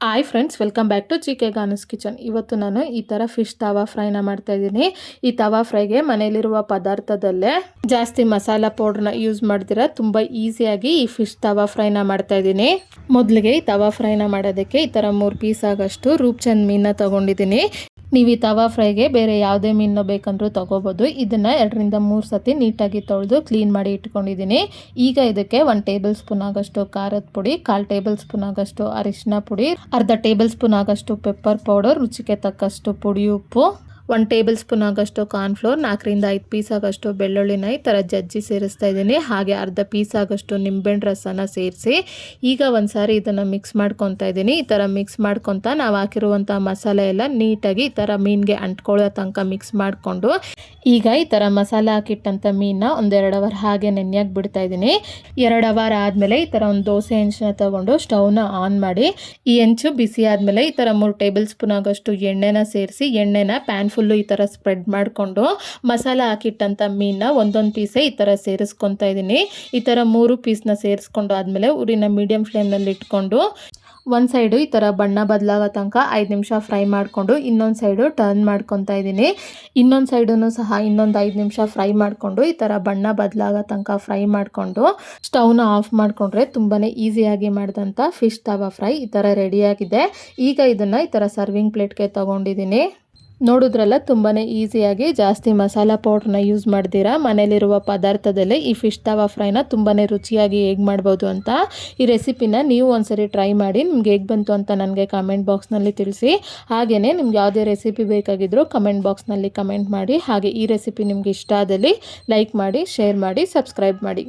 Hi friends, welcome back to GK ಗಾನಸ್ kitchen. ಇವತ್ತು ನಾನು ಈ ಥರ ಫಿಶ್ ತವಾ ಫ್ರೈನ ಮಾಡ್ತಾ ಇದ್ದೀನಿ. ಈ ತವಾ ಫ್ರೈಗೆ ಮನೇಲಿರುವ ಪದಾರ್ಥದಲ್ಲೇ ಜಾಸ್ತಿ ಮಸಾಲ ಪೌಡ್ರನ್ನ ಯೂಸ್ ಮಾಡ್ದಿರ ತುಂಬ ಈಸಿಯಾಗಿ ಈ ಫಿಶ್ ತವಾ ಫ್ರೈನ ಮಾಡ್ತಾ ಇದ್ದೀನಿ. ಮೊದಲಿಗೆ ಈ ತವಾ ಫ್ರೈನ ಮಾಡೋದಕ್ಕೆ ಈ ಥರ 3 ಪೀಸ್ ಆಗಷ್ಟು ರೂಪ್ಚಂದ್ ಮೀನನ್ನ ತೊಗೊಂಡಿದ್ದೀನಿ. ನೀವು ಈ ತವಾ ಫ್ರೈಗೆ ಬೇರೆ ಯಾವುದೇ ಮೀನು ಬೇಕಂದ್ರೂ ತೊಗೋಬೋದು. ಇದನ್ನು 2ರಿಂದ 3 ಸತಿ ನೀಟಾಗಿ ತೊಳೆದು ಕ್ಲೀನ್ ಮಾಡಿ ಇಟ್ಕೊಂಡಿದ್ದೀನಿ. ಈಗ ಇದಕ್ಕೆ 1 ಟೇಬಲ್ ಸ್ಪೂನ್ ಆಗಷ್ಟು ಖಾರದ ಪುಡಿ, 1/4 ಟೇಬಲ್ ಸ್ಪೂನ್ ಆಗಷ್ಟು ಅರಿಶಿನ ಪುಡಿ, ಅರ್ಧ ಟೇಬಲ್ ಸ್ಪೂನ್ ಆಗಷ್ಟು ಪೆಪ್ಪರ್ ಪೌಡರ್, ರುಚಿಗೆ ತಕ್ಕಷ್ಟು ಪುಡಿ ಉಪ್ಪು, 1 ಟೇಬಲ್ ಸ್ಪೂನ್ ಆಗಷ್ಟು ಕಾರ್ನ್ಫ್ಲೋರ್, 4ರಿಂದ 5 ಪೀಸ್ ಆಗಷ್ಟು ಬೆಳ್ಳುಳ್ಳಿನ ಈ ಥರ ಜಜ್ಜಿ ಸೇರಿಸ್ತಾ ಇದ್ದೀನಿ. ಹಾಗೆ ಅರ್ಧ ಪೀಸ್ ಆಗಷ್ಟು ನಿಂಬೆಹಣ್ಣು ರಸನ ಸೇರಿಸಿ ಈಗ ಒಂದ್ಸಾರಿ ಇದನ್ನು ಮಿಕ್ಸ್ ಮಾಡ್ಕೊತಾ ಇದ್ದೀನಿ. ಈ ಥರ ಮಿಕ್ಸ್ ಮಾಡ್ಕೊತಾ ನಾವು ಹಾಕಿರುವಂಥ ಮಸಾಲೆ ಎಲ್ಲ ನೀಟಾಗಿ ಈ ಥರ ಮೀನಿಗೆ ಅಂಟ್ಕೊಳ್ಳೋ ತನಕ ಮಿಕ್ಸ್ ಮಾಡಿಕೊಂಡು ಈಗ ಈ ಥರ ಮಸಾಲೆ ಹಾಕಿಟ್ಟಂಥ ಮೀನನ್ನ 1-2 ಅವರ್ ಹಾಗೆ ನೆನೆಯಾಗಿ ಬಿಡ್ತಾ ಇದ್ದೀನಿ. 2 ಅವರ್ ಆದಮೇಲೆ ಈ ಥರ ಒಂದು ದೋಸೆ ಹೆಂಚನ್ನ ತೊಗೊಂಡು ಸ್ಟವ್ನ ಆನ್ ಮಾಡಿ ಈ ಹೆಂಚು ಬಿಸಿ ಆದಮೇಲೆ ಈ ಥರ 3 ಟೇಬಲ್ ಸ್ಪೂನ್ ಆಗಷ್ಟು ಎಣ್ಣೆನ ಸೇರಿಸಿ ಎಣ್ಣೆನ ಪ್ಯಾನ್ ಫುಲ್ಲು ಈ ಥರ ಸ್ಪ್ರೆಡ್ ಮಾಡಿಕೊಂಡು ಮಸಾಲ ಹಾಕಿಟ್ಟಂಥ ಮೀನನ್ನ ಒಂದೊಂದು ಪೀಸೇ ಈ ಥರ ಸೇರಿಸ್ಕೊತಾ ಇದ್ದೀನಿ. ಈ ಥರ 3 ಪೀಸ್ನ ಸೇರಿಸ್ಕೊಂಡು ಆದಮೇಲೆ ಉರಿನ ಮೀಡಿಯಮ್ ಫ್ಲೇಮ್ನಲ್ಲಿ ಇಟ್ಕೊಂಡು ಒಂದು ಸೈಡು ಈ ಥರ ಬಣ್ಣ ಬದಲಾಗೋ ತನಕ 5 ನಿಮಿಷ ಫ್ರೈ ಮಾಡಿಕೊಂಡು ಇನ್ನೊಂದು ಸೈಡು ಟರ್ನ್ ಮಾಡ್ಕೊತಾ ಇದ್ದೀನಿ. ಇನ್ನೊಂದು ಸೈಡೂ ಸಹ ಇನ್ನೊಂದು 5 ನಿಮಿಷ ಫ್ರೈ ಮಾಡಿಕೊಂಡು ಈ ಥರ ಬಣ್ಣ ಬದಲಾಗೋ ತನಕ ಫ್ರೈ ಮಾಡಿಕೊಂಡು ಸ್ಟವ್ನ ಆಫ್ ಮಾಡಿಕೊಂಡ್ರೆ ತುಂಬಾ ಈಸಿಯಾಗಿ ಮಾಡಿದಂಥ ಫಿಶ್ ತವಾ ಫ್ರೈ ಈ ಥರ ರೆಡಿಯಾಗಿದೆ. ಈಗ ಇದನ್ನು ಈ ಥರ ಸರ್ವಿಂಗ್ ಪ್ಲೇಟ್ಗೆ ತೊಗೊಂಡಿದ್ದೀನಿ. ನೋಡಿದ್ರಲ್ಲ, ತುಂಬಾ ಈಸಿಯಾಗಿ ಜಾಸ್ತಿ ಮಸಾಲ ಪೌಡ್ರನ್ನ ಯೂಸ್ ಮಾಡ್ದಿರಾ ಮನೇಲಿರುವ ಪದಾರ್ಥದಲ್ಲೇ ಈ ಫಿಶ್ ತವಾ ಫ್ರೈನ ತುಂಬಾ ರುಚಿಯಾಗಿ ಹೇಗೆ ಮಾಡ್ಬೋದು ಅಂತ ಈ ರೆಸಿಪಿನ ನೀವು ಒಂದ್ಸರಿ ಟ್ರೈ ಮಾಡಿ ನಿಮ್ಗೆ ಹೇಗೆ ಬಂತು ಅಂತ ನನಗೆ ಕಮೆಂಟ್ ಬಾಕ್ಸ್ನಲ್ಲಿ ತಿಳಿಸಿ. ಹಾಗೆಯೇ ನಿಮ್ಗೆ ಯಾವುದೇ ರೆಸಿಪಿ ಬೇಕಾಗಿದ್ದರೂ ಕಮೆಂಟ್ ಬಾಕ್ಸ್ನಲ್ಲಿ ಕಮೆಂಟ್ ಮಾಡಿ. ಹಾಗೆ ಈ ರೆಸಿಪಿ ನಿಮ್ಗೆ ಇಷ್ಟ ಆದಲ್ಲಿ ಲೈಕ್ ಮಾಡಿ, ಶೇರ್ ಮಾಡಿ, ಸಬ್ಸ್ಕ್ರೈಬ್ ಮಾಡಿ.